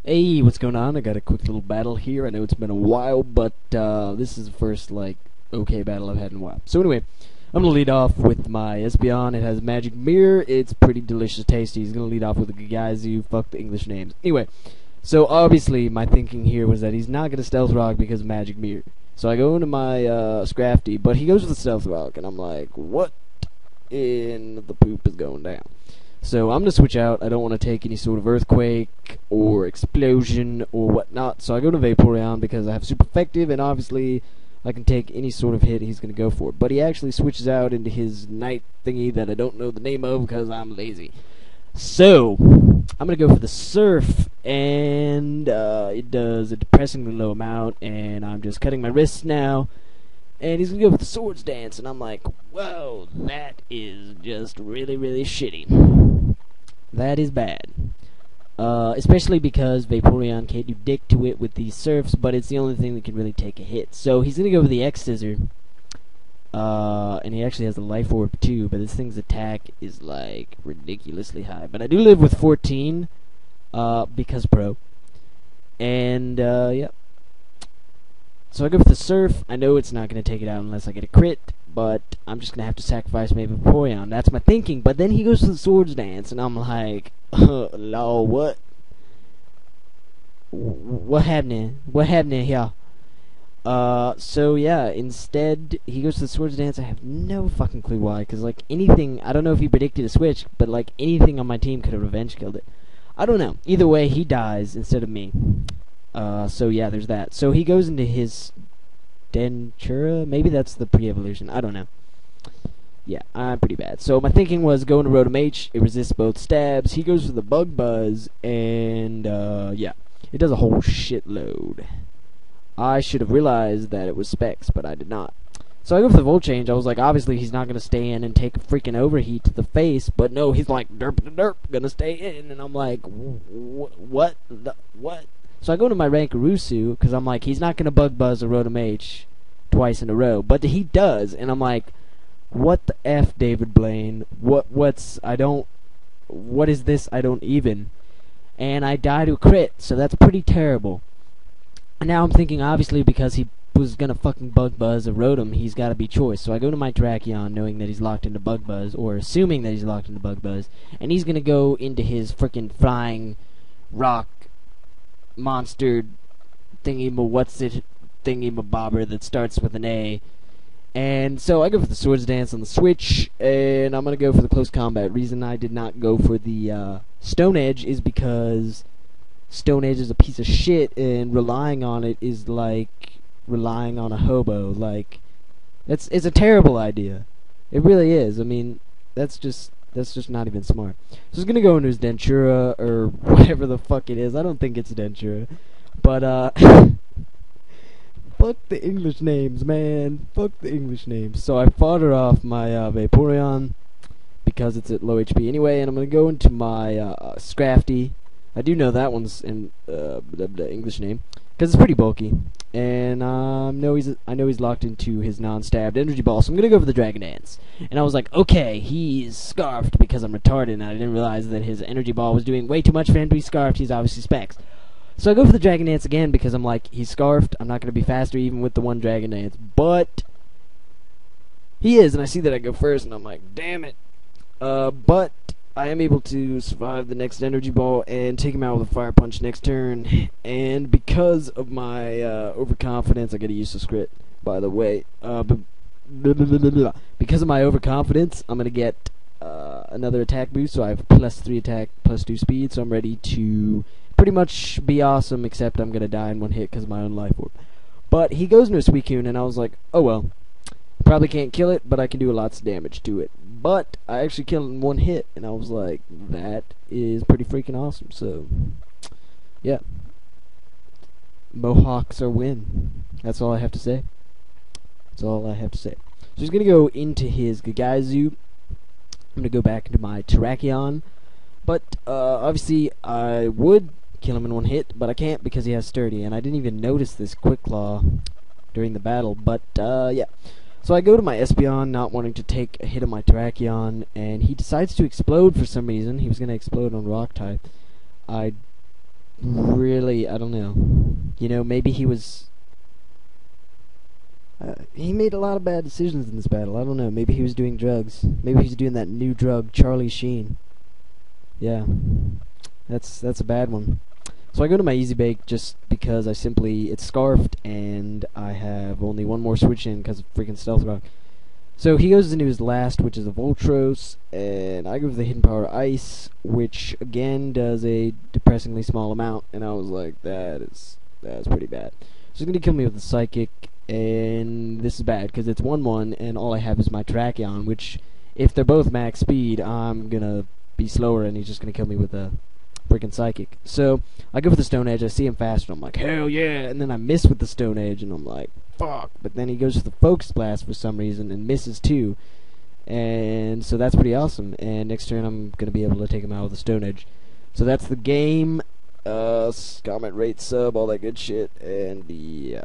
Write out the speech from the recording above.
Hey, what's going on? I got a quick little battle here. I know it's been a while, but this is the first, like, okay battle I've had in a while. So anyway, I'm going to lead off with my Espeon. It has Magic Mirror. It's pretty delicious tasty. He's going to lead off with a Gagaizu. Fuck the English names. Anyway, so obviously my thinking here was that he's not going to Stealth Rock because of Magic Mirror. So I go into my Scrafty, but he goes with the Stealth Rock, and I'm like, what in the poop is going down? So I'm going to switch out. I don't want to take any sort of earthquake or explosion or whatnot. So I go to Vaporeon because I have super effective, and obviously I can take any sort of hit he's going to go for. But he actually switches out into his night thingy that I don't know the name of because I'm lazy. So I'm going to go for the Surf, and it does a depressingly low amount, and I'm just cutting my wrists now. And he's going to go with the Swords Dance, and I'm like, whoa, that is just really, really shitty. That is bad. Especially because Vaporeon can't do dick to it with these Surfs, but it's the only thing that can really take a hit. So he's going to go with the X-Scissor. And he actually has the Life Orb too, but this thing's attack is like ridiculously high. But I do live with 14, because pro. And, yeah. So I go for the Surf. I know it's not going to take it out unless I get a crit, but I'm just going to have to sacrifice maybe Vaporeon. That's my thinking. But then he goes to the Swords Dance, and I'm like, lol, what? What happening? What happening here? So yeah, instead, he goes to the Swords Dance. I have no fucking clue why, because, like, anything, I don't know if he predicted a switch, but, like, anything on my team could have revenge killed it. I don't know. Either way, he dies instead of me. So yeah, there's that. So he goes into his Dentura. Maybe that's the pre-evolution. I don't know. Yeah, I'm pretty bad. So my thinking was go into Rotom H. It resists both stabs. He goes for the Bug Buzz, and yeah, it does a whole shitload. I should have realized that it was Specs, but I did not. So I go for the Volt Change. I was like, obviously he's not gonna stay in and take a freaking overheat to the face, but no, he's like derp, gonna stay in, and I'm like, what? So I go to my Rankarusu, because I'm like, he's not going to Bug Buzz a Rotom H twice in a row. But he does, and I'm like, what the F, David Blaine? What is this? I don't even. And I die to a crit, so that's pretty terrible. And now I'm thinking, obviously, because he was going to fucking Bug Buzz a Rotom, he's got to be choice. So I go to my Terrakion, knowing that he's locked into Bug Buzz, or assuming that he's locked into Bug Buzz, and he's going to go into his freaking Flying Rock monster thingy-ma-what's-it-thingy-ma-bobber that starts with an A. And so I go for the Swords Dance on the Switch, and I'm going to go for the Close Combat. Reason I did not go for the Stone Edge is because Stone Edge is a piece of shit, and relying on it is like relying on a hobo. Like, it's a terrible idea. It really is. I mean, that's just not even smart. So he's gonna go into his Dentura, or whatever the fuck it is. I don't think it's Dentura. But, fuck the English names, man. Fuck the English names. So I fodder off my Vaporeon, because it's at low HP anyway, and I'm gonna go into my Scrafty. I do know that one's in the English name, because it's pretty bulky. And I know he's locked into his non-stabbed energy ball, so I'm gonna go for the Dragon Dance. And I was like, okay, he's scarfed because I'm retarded, and I didn't realize that his energy ball was doing way too much for him to be scarfed. He's obviously Specs. So I go for the Dragon Dance again because I'm like, he's scarfed. I'm not gonna be faster even with the one Dragon Dance, but he is, and I see that I go first, and I'm like, damn it. But I am able to survive the next energy ball and take him out with a Fire Punch next turn. And because of my overconfidence, I get a useless crit, by the way. Because of my overconfidence, I'm going to get another attack boost, so I have +3 attack, +2 speed, so I'm ready to pretty much be awesome, except I'm going to die in one hit because of my own Life Orb. But he goes into a Suicune, and I was like, oh well. Probably can't kill it, but I can do lots of damage to it. But I actually killed it in one hit, and I was like, that is pretty freaking awesome. So, yeah. Mohawks are win. That's all I have to say. That's all I have to say. So he's going to go into his Gagaizu. I'm going to go back into my Terrakion. But, obviously, I would kill him in one hit, but I can't because he has Sturdy. And I didn't even notice this Quick Claw during the battle. But, yeah. So I go to my Espeon, not wanting to take a hit on my Terrakion, and he decides to explode for some reason. He was going to explode on Rock type. I really, I don't know. You know, maybe he was... he made a lot of bad decisions in this battle. I don't know. Maybe he was doing drugs. Maybe he's doing that new drug, Charlie Sheen. Yeah. That's a bad one. So I go to my Easy Bake just because it's scarfed, and I have only one more switch in because of freaking Stealth Rock. So he goes into his last, which is a Voltros, and I go for the Hidden Power Ice, which again does a depressingly small amount, and I was like, that's pretty bad. So he's going to kill me with the Psychic, and this is bad because it's 1-1, and all I have is my Tracheon, which, if they're both max speed, I'm going to be slower, and he's just going to kill me with a freaking Psychic. So I go for the Stone Edge. I see him faster. I'm like, hell yeah! And then I miss with the Stone Edge, and I'm like, fuck. But then he goes for the Focus Blast for some reason and misses too. And so that's pretty awesome. And next turn I'm gonna be able to take him out with the Stone Edge. So that's the game. Comment, rate, sub, all that good shit. And yeah.